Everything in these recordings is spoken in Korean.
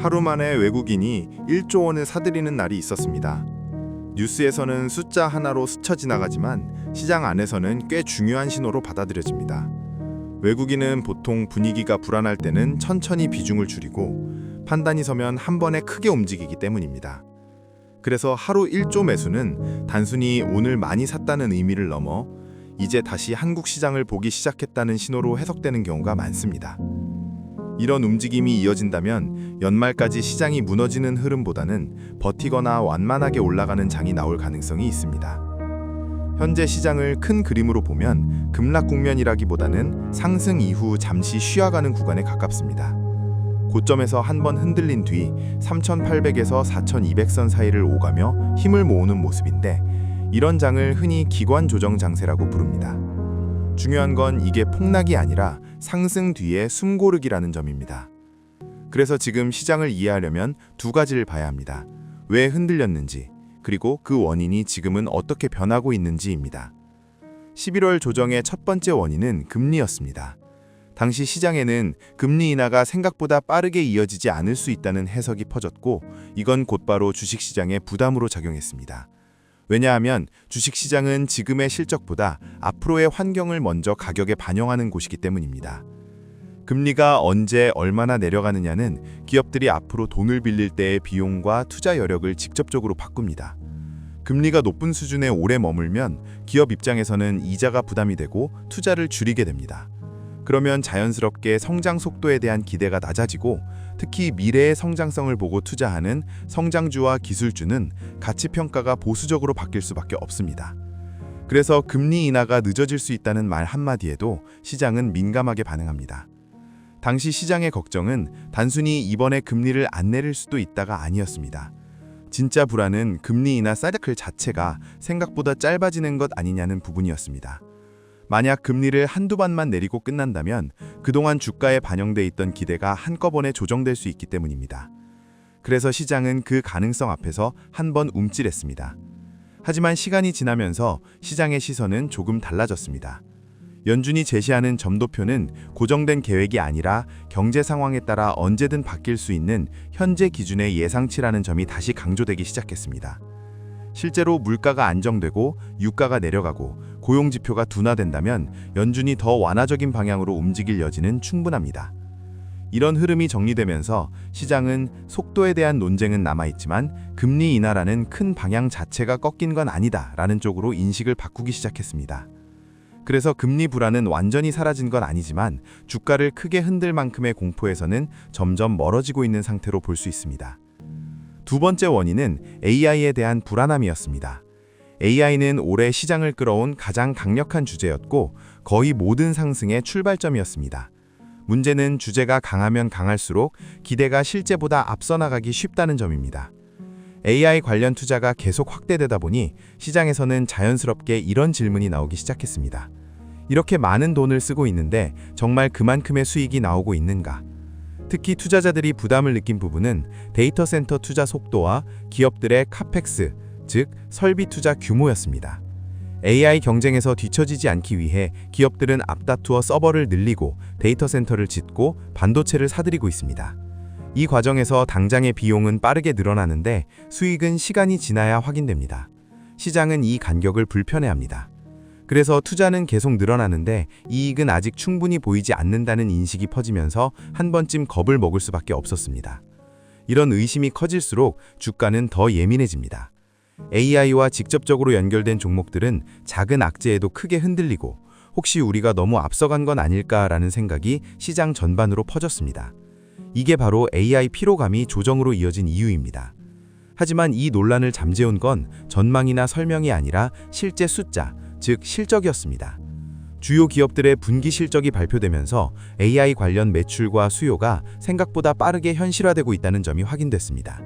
하루 만에 외국인이 1조 원을 사들이는 날이 있었습니다. 뉴스에서는 숫자 하나로 스쳐 지나가지만 시장 안에서는 꽤 중요한 신호로 받아들여집니다. 외국인은 보통 분위기가 불안할 때는 천천히 비중을 줄이고 판단이 서면 한 번에 크게 움직이기 때문입니다. 그래서 하루 1조 매수는 단순히 오늘 많이 샀다는 의미를 넘어 이제 다시 한국 시장을 보기 시작했다는 신호로 해석되는 경우가 많습니다. 이런 움직임이 이어진다면 연말까지 시장이 무너지는 흐름보다는 버티거나 완만하게 올라가는 장이 나올 가능성이 있습니다. 현재 시장을 큰 그림으로 보면 급락 국면이라기보다는 상승 이후 잠시 쉬어가는 구간에 가깝습니다. 고점에서 한번 흔들린 뒤 3,800에서 4,200선 사이를 오가며 힘을 모으는 모습인데 이런 장을 흔히 기관 조정 장세라고 부릅니다. 중요한 건 이게 폭락이 아니라 상승 뒤의 숨고르기라는 점입니다. 그래서 지금 시장을 이해하려면 두 가지를 봐야 합니다. 왜 흔들렸는지, 그리고 그 원인이 지금은 어떻게 변하고 있는지입니다. 11월 조정의 첫 번째 원인은 금리였습니다. 당시 시장에는 금리 인하가 생각보다 빠르게 이어지지 않을 수 있다는 해석이 퍼졌고 이건 곧바로 주식시장에 부담으로 작용했습니다. 왜냐하면 주식시장은 지금의 실적보다 앞으로의 환경을 먼저 가격에 반영하는 곳이기 때문입니다. 금리가 언제 얼마나 내려가느냐는 기업들이 앞으로 돈을 빌릴 때의 비용과 투자 여력을 직접적으로 바꿉니다. 금리가 높은 수준에 오래 머물면 기업 입장에서는 이자가 부담이 되고 투자를 줄이게 됩니다. 그러면 자연스럽게 성장 속도에 대한 기대가 낮아지고 특히 미래의 성장성을 보고 투자하는 성장주와 기술주는 가치평가가 보수적으로 바뀔 수밖에 없습니다. 그래서 금리 인하가 늦어질 수 있다는 말 한마디에도 시장은 민감하게 반응합니다. 당시 시장의 걱정은 단순히 이번에 금리를 안 내릴 수도 있다가 아니었습니다. 진짜 불안은 금리 인하 사이클 자체가 생각보다 짧아지는 것 아니냐는 부분이었습니다. 만약 금리를 한두 번만 내리고 끝난다면 그동안 주가에 반영돼 있던 기대가 한꺼번에 조정될 수 있기 때문입니다. 그래서 시장은 그 가능성 앞에서 한번 움찔했습니다. 하지만 시간이 지나면서 시장의 시선은 조금 달라졌습니다. 연준이 제시하는 점도표는 고정된 계획이 아니라 경제 상황에 따라 언제든 바뀔 수 있는 현재 기준의 예상치라는 점이 다시 강조되기 시작했습니다. 실제로 물가가 안정되고 유가가 내려가고 고용지표가 둔화된다면 연준이 더 완화적인 방향으로 움직일 여지는 충분합니다. 이런 흐름이 정리되면서 시장은 속도에 대한 논쟁은 남아있지만 금리 인하라는 큰 방향 자체가 꺾인 건 아니다라는 쪽으로 인식을 바꾸기 시작했습니다. 그래서 금리 불안은 완전히 사라진 건 아니지만 주가를 크게 흔들 만큼의 공포에서는 점점 멀어지고 있는 상태로 볼 수 있습니다. 두 번째 원인은 AI에 대한 불안함이었습니다. AI는 올해 시장을 끌어온 가장 강력한 주제였고 거의 모든 상승의 출발점이었습니다. 문제는 주제가 강하면 강할수록 기대가 실제보다 앞서 나가기 쉽다는 점입니다. AI 관련 투자가 계속 확대되다 보니 시장에서는 자연스럽게 이런 질문이 나오기 시작했습니다. 이렇게 많은 돈을 쓰고 있는데 정말 그만큼의 수익이 나오고 있는가? 특히 투자자들이 부담을 느낀 부분은 데이터 센터 투자 속도와 기업들의 카펙스, 즉 설비 투자 규모였습니다. AI 경쟁에서 뒤처지지 않기 위해 기업들은 앞다투어 서버를 늘리고 데이터 센터를 짓고 반도체를 사들이고 있습니다. 이 과정에서 당장의 비용은 빠르게 늘어나는데 수익은 시간이 지나야 확인됩니다. 시장은 이 간격을 불편해합니다. 그래서 투자는 계속 늘어나는데 이익은 아직 충분히 보이지 않는다는 인식이 퍼지면서 한 번쯤 겁을 먹을 수밖에 없었습니다. 이런 의심이 커질수록 주가는 더 예민해집니다. AI와 직접적으로 연결된 종목들은 작은 악재에도 크게 흔들리고 혹시 우리가 너무 앞서간 건 아닐까라는 생각이 시장 전반으로 퍼졌습니다. 이게 바로 AI 피로감이 조정으로 이어진 이유입니다. 하지만 이 논란을 잠재운 건 전망이나 설명이 아니라 실제 숫자, 즉 실적이었습니다. 주요 기업들의 분기 실적이 발표되면서 AI 관련 매출과 수요가 생각보다 빠르게 현실화되고 있다는 점이 확인됐습니다.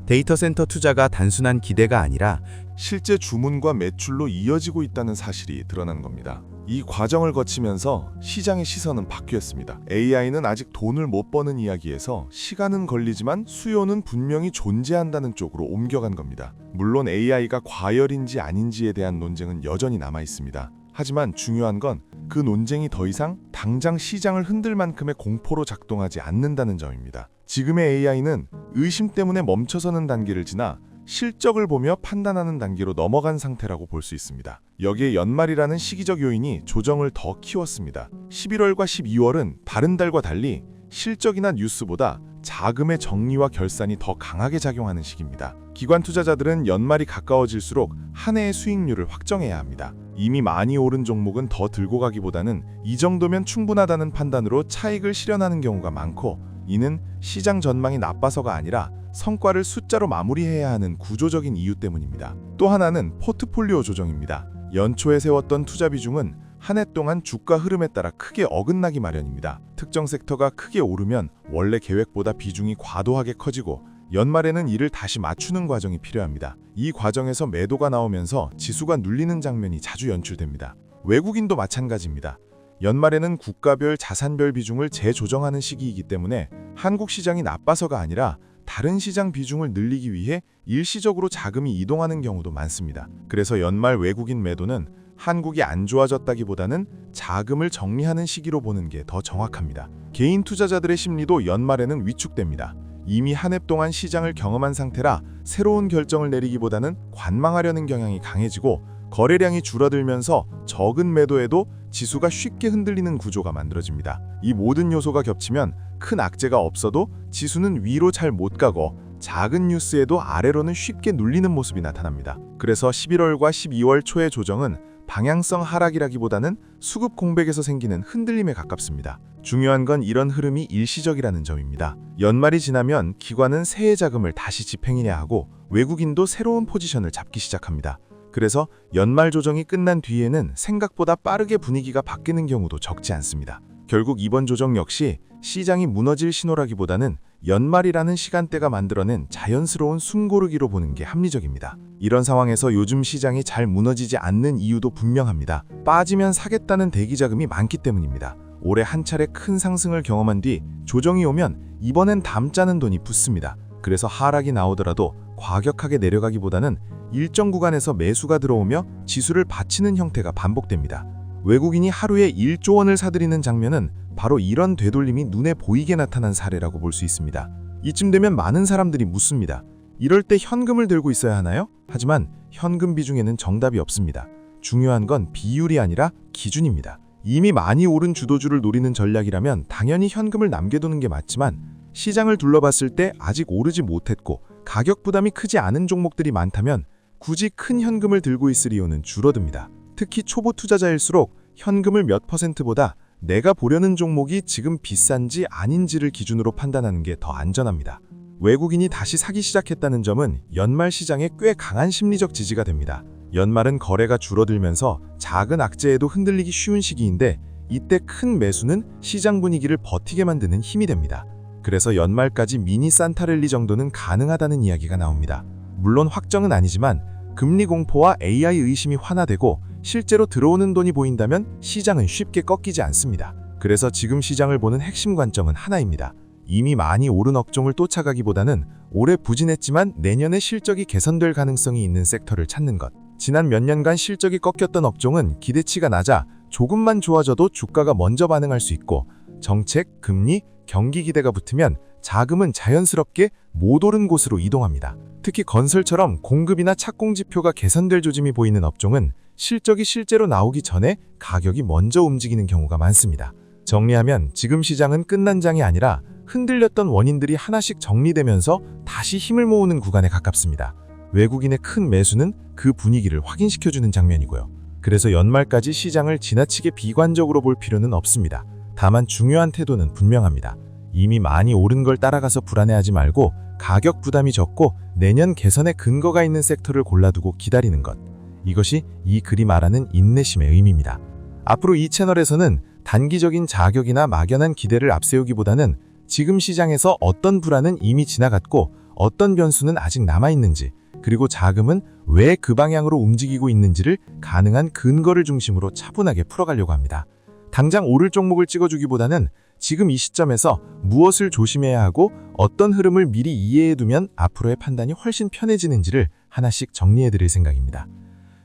데이터 센터 투자가 단순한 기대가 아니라 실제 주문과 매출로 이어지고 있다는 사실이 드러난 겁니다. 이 과정을 거치면서 시장의 시선은 바뀌었습니다. AI는 아직 돈을 못 버는 이야기에서 시간은 걸리지만 수요는 분명히 존재한다는 쪽으로 옮겨간 겁니다. 물론 AI가 과열인지 아닌지에 대한 논쟁은 여전히 남아 있습니다. 하지만 중요한 건 그 논쟁이 더 이상 당장 시장을 흔들 만큼의 공포로 작동하지 않는다는 점입니다. 지금의 AI는 의심 때문에 멈춰서는 단계를 지나 실적을 보며 판단하는 단계로 넘어간 상태라고 볼 수 있습니다. 여기에 연말이라는 시기적 요인이 조정을 더 키웠습니다. 11월과 12월은 다른 달과 달리 실적이나 뉴스보다 자금의 정리와 결산이 더 강하게 작용하는 시기입니다. 기관 투자자들은 연말이 가까워질수록 한 해의 수익률을 확정해야 합니다. 이미 많이 오른 종목은 더 들고 가기보다는 이 정도면 충분하다는 판단으로 차익을 실현하는 경우가 많고, 이는 시장 전망이 나빠서가 아니라 성과를 숫자로 마무리해야 하는 구조적인 이유 때문입니다. 또 하나는 포트폴리오 조정입니다. 연초에 세웠던 투자 비중은 한 해 동안 주가 흐름에 따라 크게 어긋나기 마련입니다. 특정 섹터가 크게 오르면 원래 계획보다 비중이 과도하게 커지고, 연말에는 이를 다시 맞추는 과정이 필요합니다. 이 과정에서 매도가 나오면서 지수가 눌리는 장면이 자주 연출됩니다. 외국인도 마찬가지입니다. 연말에는 국가별 자산별 비중을 재조정하는 시기이기 때문에 한국 시장이 나빠서가 아니라 다른 시장 비중을 늘리기 위해 일시적으로 자금이 이동하는 경우도 많습니다. 그래서 연말 외국인 매도는 한국이 안 좋아졌다기보다는 자금을 정리하는 시기로 보는 게 더 정확합니다. 개인 투자자들의 심리도 연말에는 위축됩니다. 이미 한 해 동안 시장을 경험한 상태라 새로운 결정을 내리기보다는 관망하려는 경향이 강해지고, 거래량이 줄어들면서 적은 매도에도 지수가 쉽게 흔들리는 구조가 만들어집니다. 이 모든 요소가 겹치면 큰 악재가 없어도 지수는 위로 잘 못 가고, 작은 뉴스에도 아래로는 쉽게 눌리는 모습이 나타납니다. 그래서 11월과 12월 초의 조정은 방향성 하락이라기보다는 수급 공백에서 생기는 흔들림에 가깝습니다. 중요한 건 이런 흐름이 일시적이라는 점입니다. 연말이 지나면 기관은 새해 자금을 다시 집행해야 하고, 외국인도 새로운 포지션을 잡기 시작합니다. 그래서 연말 조정이 끝난 뒤에는 생각보다 빠르게 분위기가 바뀌는 경우도 적지 않습니다. 결국 이번 조정 역시 시장이 무너질 신호라기보다는 연말이라는 시간대가 만들어낸 자연스러운 숨고르기로 보는 게 합리적입니다. 이런 상황에서 요즘 시장이 잘 무너지지 않는 이유도 분명합니다. 빠지면 사겠다는 대기 자금이 많기 때문입니다. 올해 한 차례 큰 상승을 경험한 뒤 조정이 오면 이번엔 담자는 돈이 붙습니다. 그래서 하락이 나오더라도 과격하게 내려가기보다는 일정 구간에서 매수가 들어오며 지수를 받치는 형태가 반복됩니다. 외국인이 하루에 1조 원을 사들이는 장면은 바로 이런 되돌림이 눈에 보이게 나타난 사례라고 볼 수 있습니다. 이쯤 되면 많은 사람들이 묻습니다. 이럴 때 현금을 들고 있어야 하나요? 하지만 현금 비중에는 정답이 없습니다. 중요한 건 비율이 아니라 기준입니다. 이미 많이 오른 주도주를 노리는 전략이라면 당연히 현금을 남겨두는 게 맞지만, 시장을 둘러봤을 때 아직 오르지 못했고 가격 부담이 크지 않은 종목들이 많다면 굳이 큰 현금을 들고 있을 이유는 줄어듭니다. 특히 초보 투자자일수록 현금을 몇 %보다 내가 보려는 종목이 지금 비싼지 아닌지를 기준으로 판단하는 게 더 안전합니다. 외국인이 다시 사기 시작했다는 점은 연말 시장에 꽤 강한 심리적 지지가 됩니다. 연말은 거래가 줄어들면서 작은 악재에도 흔들리기 쉬운 시기인데, 이때 큰 매수는 시장 분위기를 버티게 만드는 힘이 됩니다. 그래서 연말까지 미니 산타랠리 정도는 가능하다는 이야기가 나옵니다. 물론 확정은 아니지만 금리 공포와 AI 의심이 환화되고 실제로 들어오는 돈이 보인다면 시장은 쉽게 꺾이지 않습니다. 그래서 지금 시장을 보는 핵심 관점은 하나입니다. 이미 많이 오른 업종을 쫓아가기보다는 올해 부진했지만 내년에 실적이 개선될 가능성이 있는 섹터를 찾는 것. 지난 몇 년간 실적이 꺾였던 업종은 기대치가 낮아 조금만 좋아져도 주가가 먼저 반응할 수 있고, 정책, 금리, 경기 기대가 붙으면 자금은 자연스럽게 못 오른 곳으로 이동합니다. 특히 건설처럼 공급이나 착공 지표가 개선될 조짐이 보이는 업종은 실적이 실제로 나오기 전에 가격이 먼저 움직이는 경우가 많습니다. 정리하면 지금 시장은 끝난 장이 아니라 흔들렸던 원인들이 하나씩 정리되면서 다시 힘을 모으는 구간에 가깝습니다. 외국인의 큰 매수는 그 분위기를 확인시켜주는 장면이고요. 그래서 연말까지 시장을 지나치게 비관적으로 볼 필요는 없습니다. 다만 중요한 태도는 분명합니다. 이미 많이 오른 걸 따라가서 불안해하지 말고 가격 부담이 적고 내년 개선에 근거가 있는 섹터를 골라두고 기다리는 것. 이것이 이 글이 말하는 인내심의 의미입니다. 앞으로 이 채널에서는 단기적인 자격이나 막연한 기대를 앞세우기보다는 지금 시장에서 어떤 불안은 이미 지나갔고 어떤 변수는 아직 남아있는지, 그리고 자금은 왜 그 방향으로 움직이고 있는지를 가능한 근거를 중심으로 차분하게 풀어가려고 합니다. 당장 오를 종목을 찍어주기보다는 지금 이 시점에서 무엇을 조심해야 하고 어떤 흐름을 미리 이해해두면 앞으로의 판단이 훨씬 편해지는지를 하나씩 정리해드릴 생각입니다.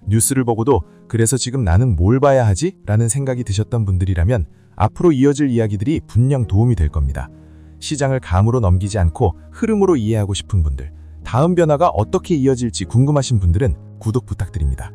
뉴스를 보고도 그래서 지금 나는 뭘 봐야 하지? 라는 생각이 드셨던 분들이라면 앞으로 이어질 이야기들이 분명 도움이 될 겁니다. 시장을 감으로 넘기지 않고 흐름으로 이해하고 싶은 분들, 다음 변화가 어떻게 이어질지 궁금하신 분들은 구독 부탁드립니다.